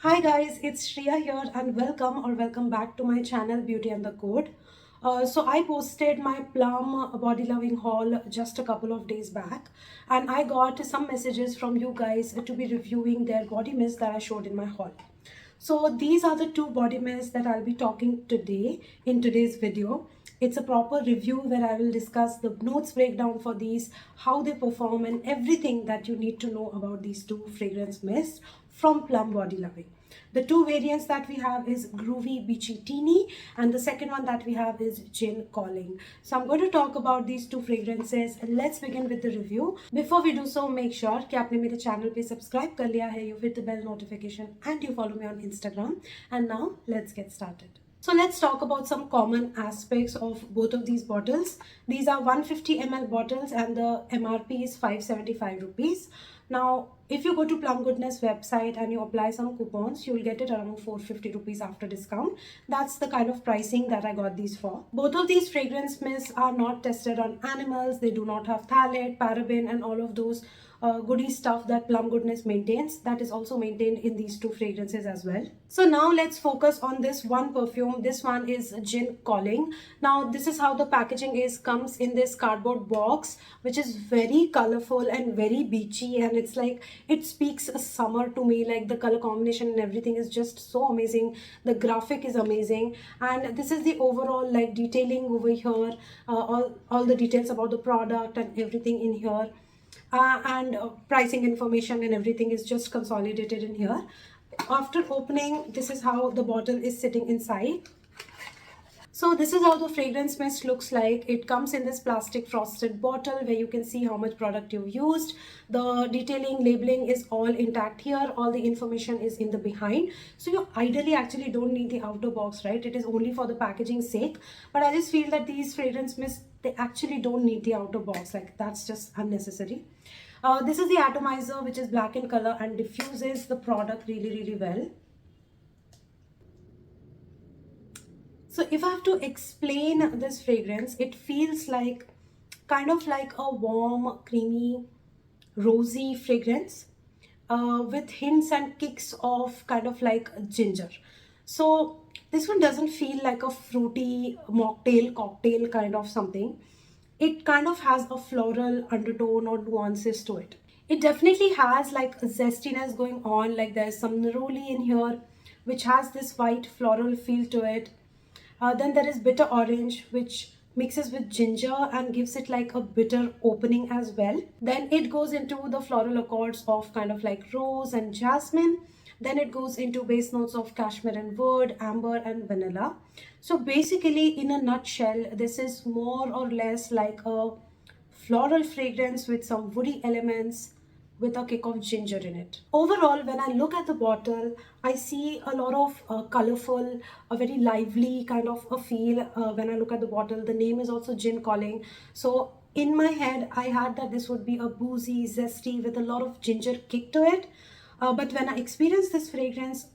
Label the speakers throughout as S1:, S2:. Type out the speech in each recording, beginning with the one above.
S1: Hi guys, it's Shreya here and welcome back to my channel Beauty and the Code. So I posted my Plum body loving haul just a couple of days back and I got some messages from you guys to be reviewing their body mist that I showed in my haul. So these are the two body mists that I'll be talking today in today's video. It's a proper review where I will discuss the notes breakdown for these, how they perform and everything that you need to know about these two fragrance mists from Plum Body Loving. The two variants that we have is Groovy BeachTini and the second one that we have is Gin Calling. So I'm going to talk about these two fragrances and let's begin with the review. Before we do so, make sure कि आपने मेरे channel पे subscribe कर लिया है, you hit the bell notification and you follow me on Instagram. And now let's get started. So let's talk about some common aspects of both of these bottles. These are 150 ml bottles and the MRP is 575 rupees. Now, if you go to Plum Goodness website and you apply some coupons, you'll get it around 450 rupees after discount. That's the kind of pricing that I got these for. Both of these fragrance mists are not tested on animals. They do not have phthalate, paraben and all of those goody stuff that Plum Goodness maintains. That is also maintained in these two fragrances as well. So now let's focus on this one perfume. This one is Gin Calling. Now this is how the packaging is. Comes in this cardboard box which is very colorful and very beachy, and it's like it speaks a summer to me. Like the color combination and everything is just so amazing. The graphic is amazing, and this is the overall like detailing over here, all the details about the product and everything in here. And pricing information and everything is just consolidated in here. After opening, this is how the bottle is sitting inside. So this is how the fragrance mist looks like. It comes in this plastic frosted bottle where you can see how much product you've used. The detailing, labeling is all intact here. All the information is in the behind. So you ideally actually don't need the outer box, right? It is only for the packaging sake. But I just feel that these fragrance mists, they actually don't need the outer box. Like that's just unnecessary. This is the atomizer, which is black in color and diffuses the product really well. So if I have to explain this fragrance, it feels like kind of like a warm, creamy, rosy fragrance with hints and kicks of kind of like ginger. So this one doesn't feel like a fruity mocktail, cocktail kind of something. It kind of has a floral undertone or nuances to it. It definitely has like a zestiness going on, like there's some neroli in here which has this white floral feel to it. Then there is bitter orange, which mixes with ginger and gives it like a bitter opening as well. Then it goes into the floral accords of kind of like rose and jasmine. Then it goes into base notes of cashmere and wood, amber and vanilla. So basically, in a nutshell, this is more or less like a floral fragrance with some woody elements with a kick of ginger in it. Overall, when I look at the bottle, I see a lot of colorful, a very lively kind of a feel when I look at the bottle. The name is also Gin Calling. So in my head, I had that this would be a boozy, zesty with a lot of ginger kick to it. But when I experience this fragrance,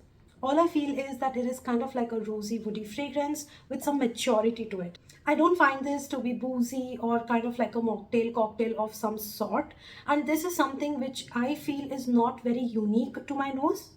S1: all I feel is that it is kind of like a rosy, woody fragrance with some maturity to it. I don't find this to be boozy or kind of like a mocktail cocktail of some sort. And this is something which I feel is not very unique to my nose.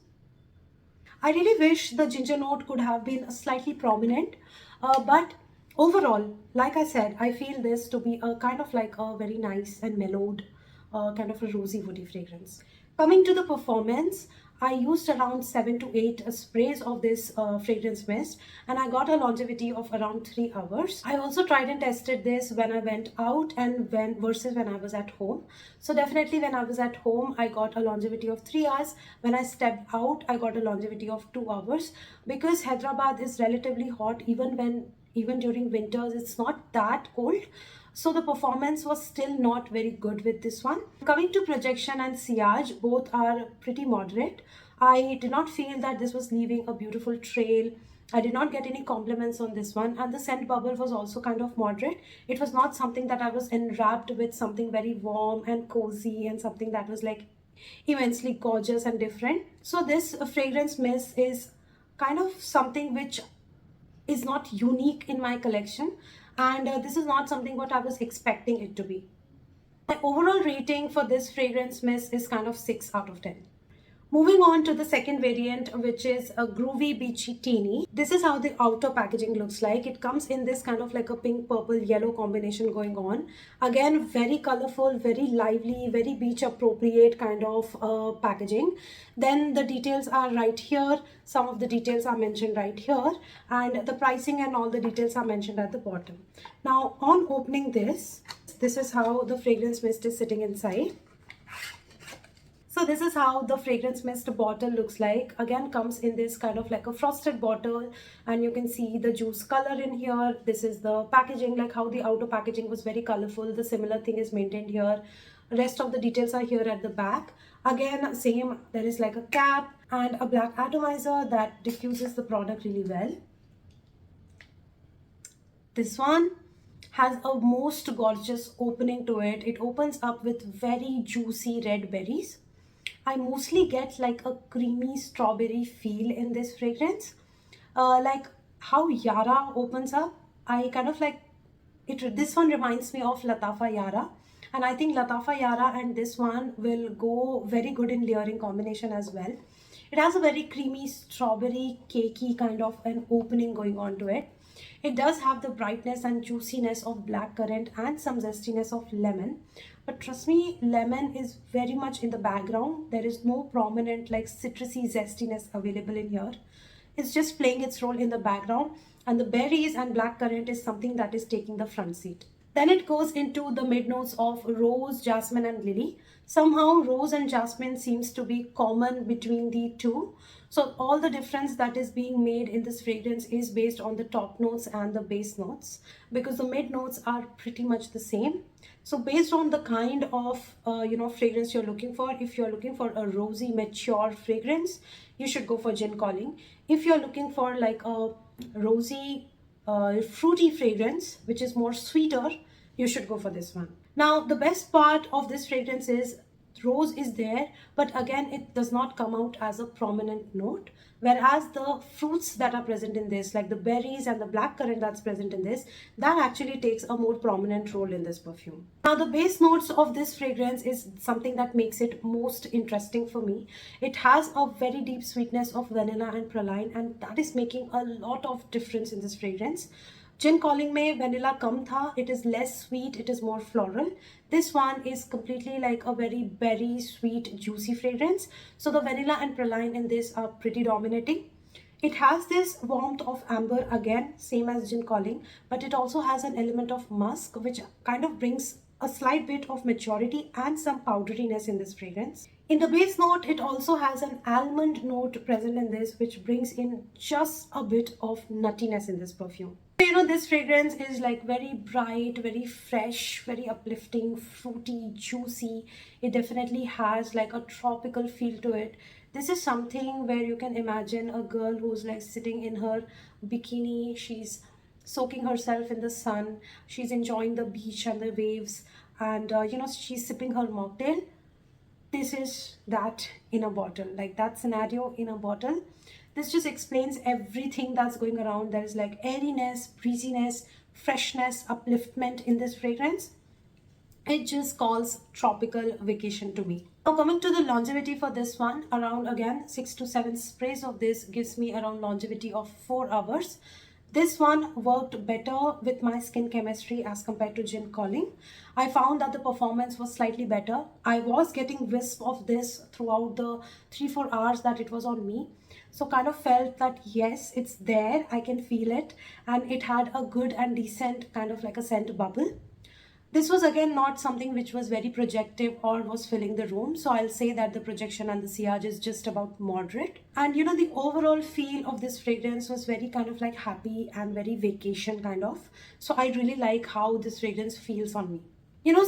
S1: I really wish the ginger note could have been slightly prominent. But overall, like I said, I feel this to be a kind of like a very nice and mellowed kind of a rosy woody fragrance. Coming to the performance, I used around 7 to 8 sprays of this fragrance mist and I got a longevity of around 3 hours. I also tried and tested this when I went out and versus when I was at home. So definitely when I was at home, I got a longevity of 3 hours. When I stepped out, I got a longevity of 2 hours because Hyderabad is relatively hot even during winters. It's not that cold. So the performance was still not very good with this one. Coming to projection and sillage, both are pretty moderate. I did not feel that this was leaving a beautiful trail. I did not get any compliments on this one, and the scent bubble was also kind of moderate. It was not something that I was enwrapped with something very warm and cozy and something that was like immensely gorgeous and different. So this fragrance mist is kind of something which is not unique in my collection, and this is not something what I was expecting it to be. My overall rating for this fragrance mist is kind of 6 out of 10. Moving on to the second variant, which is a Groovy BeachTini. This is how the outer packaging looks like. It comes in this kind of like a pink, purple, yellow combination going on. Again, very colorful, very lively, very beach appropriate kind of packaging. Then the details are right here. Some of the details are mentioned right here. And the pricing and all the details are mentioned at the bottom. Now, on opening this is how the fragrance mist is sitting inside. So this is how the fragrance mist bottle looks like. Again, comes in this kind of like a frosted bottle, and you can see the juice color in here. This is the packaging, like how the outer packaging was very colorful. The similar thing is maintained here. Rest of the details are here at the back. Again, same, there is like a cap and a black atomizer that diffuses the product really well. This one has a most gorgeous opening to it. It opens up with very juicy red berries. I mostly get like a creamy strawberry feel in this fragrance. Like how Yara opens up, I kind of like it. This one reminds me of Latafa Yara. And I think Latafa Yara and this one will go very good in layering combination as well. It has a very creamy strawberry cakey kind of an opening going on to it. It does have the brightness and juiciness of blackcurrant and some zestiness of lemon. But trust me, lemon is very much in the background. There is no prominent like citrusy zestiness available in here. It's just playing its role in the background. And the berries and blackcurrant is something that is taking the front seat. Then it goes into the mid notes of rose, jasmine and lily. Somehow rose and jasmine seems to be common between the two. So all the difference that is being made in this fragrance is based on the top notes and the base notes, because the mid notes are pretty much the same. So based on the kind of fragrance you're looking for, if you're looking for a rosy mature fragrance, you should go for gin calling. If you're looking for like a rosy fruity fragrance which is more sweeter, you should go for this one. Now the best part of this fragrance is rose is there, but again it does not come out as a prominent note, whereas the fruits that are present in this, like the berries and the blackcurrant that's present in this, that actually takes a more prominent role in this perfume. Now the base notes of this fragrance is something that makes it most interesting for me. It has a very deep sweetness of vanilla and praline, and that is making a lot of difference in this fragrance. Gin calling में vanilla कम था, it is less sweet, it is more floral. This one is completely like a very berry sweet juicy fragrance. So the vanilla and praline in this are pretty dominating. It has this warmth of amber, again same as gin calling, but it also has an element of musk which kind of brings a slight bit of maturity and some powderiness in this fragrance. In the base note, it also has an almond note present in this, which brings in just a bit of nuttiness in this perfume. This fragrance is like very bright, very fresh, very uplifting, fruity, juicy. It definitely has like a tropical feel to it. This is something where you can imagine a girl who's like sitting in her bikini. She's soaking herself in the sun. She's enjoying the beach and the waves. And, she's sipping her mocktail. This is that in a bottle, like that scenario in a bottle. This just explains everything that's going around. There is like airiness, breeziness, freshness, upliftment in this fragrance. It just calls tropical vacation to me. Now coming to the longevity for this one, around again 6 to 7 sprays of this gives me around longevity of 4 hours. This one worked better with my skin chemistry as compared to gin calling. I found that the performance was slightly better. I was getting wisp of this throughout the 3-4 hours that it was on me. So kind of felt that yes, it's there, I can feel it, and it had a good and decent kind of like a scent bubble. This was again not something which was very projective or was filling the room. So I'll say that the projection and the sillage is just about moderate. And the overall feel of this fragrance was very kind of like happy and very vacation kind of. So I really like how this fragrance feels on me.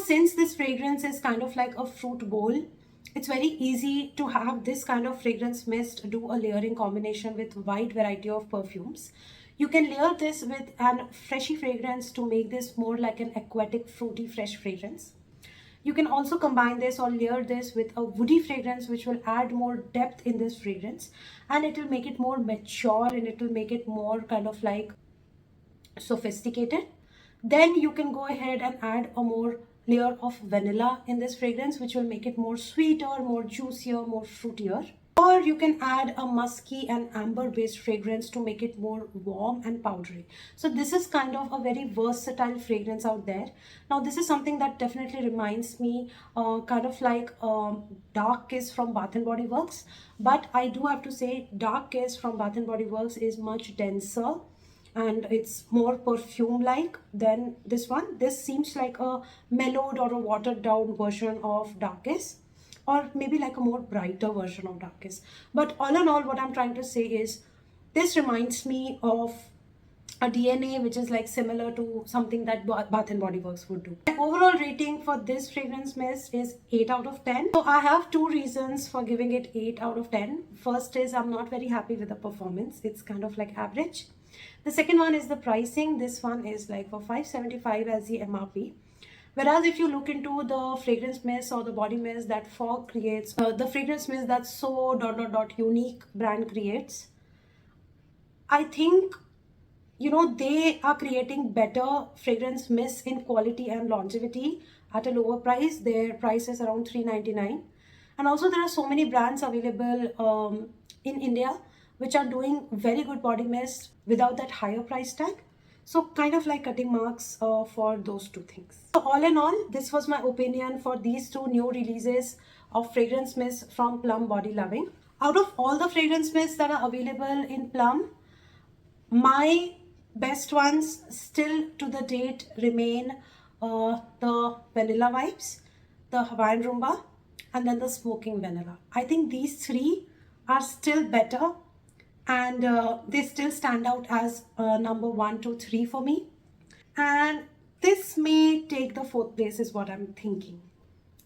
S1: Since this fragrance is kind of like a fruit bowl, it's very easy to have this kind of fragrance mist do a layering combination with wide variety of perfumes. You can layer this with an freshy fragrance to make this more like an aquatic, fruity, fresh fragrance. You can also combine this or layer this with a woody fragrance, which will add more depth in this fragrance. And it will make it more mature and it will make it more kind of like sophisticated. Then you can go ahead and add a more layer of vanilla in this fragrance, which will make it more sweeter, more juicier, more fruitier. Or you can add a musky and amber based fragrance to make it more warm and powdery. So this is kind of a very versatile fragrance out there. Now this is something that definitely reminds me kind of like Dark Kiss from Bath and Body Works, but I do have to say Dark Kiss from Bath and Body Works is much denser and it's more perfume like than this one. This seems like a mellowed or a watered down version of Dark Kiss, or maybe like a more brighter version of darkest. But all in all, what I'm trying to say is this reminds me of a DNA which is like similar to something that Bath and Body Works would do. My overall rating for this fragrance mist is 8 out of 10. So I have two reasons for giving it 8 out of 10. First is I'm not very happy with the performance. It's kind of like average. The second one is the pricing. This one is like for 575 as the MRP. Whereas if you look into the fragrance mist or the body mist that Fog creates, the fragrance mist that so unique brand creates, I think, you know, they are creating better fragrance mists in quality and longevity at a lower price. Their price is around $399. And also there are so many brands available in India which are doing very good body mist without that higher price tag. So kind of like cutting marks for those two things. So all in all, this was my opinion for these two new releases of fragrance mist from Plum Body Loving. Out of all the fragrance mists that are available in Plum, my best ones still to the date remain the Vanilla Vibes, the Hawaiian Rumba, and then the Smoking Vanilla. I think these three are still better, and they still stand out as number 1, 2, 3 for me. And this may take the 4th place is what I'm thinking.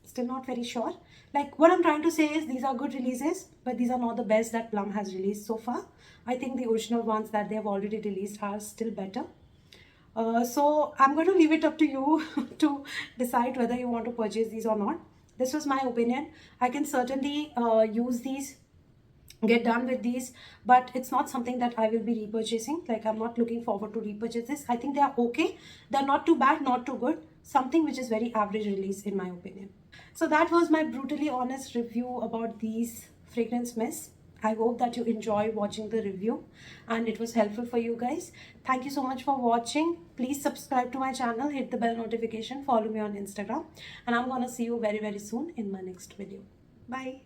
S1: Still not very sure. Like what I'm trying to say is these are good releases, but these are not the best that Plum has released so far. I think the original ones that they have already released are still better. So I'm going to leave it up to you to decide whether you want to purchase these or not. This was my opinion. I can certainly use these, get done with these, but it's not something that I will be repurchasing. Like I'm not looking forward to repurchase this. I think they are okay. They're not too bad, not too good. Something which is very average release in my opinion. So that was my brutally honest review about these fragrance mists. I hope that you enjoy watching the review and it was helpful for you guys. Thank you so much for watching. Please subscribe to my channel, hit the bell notification, follow me on Instagram, and I'm gonna see you very soon in my next video. Bye.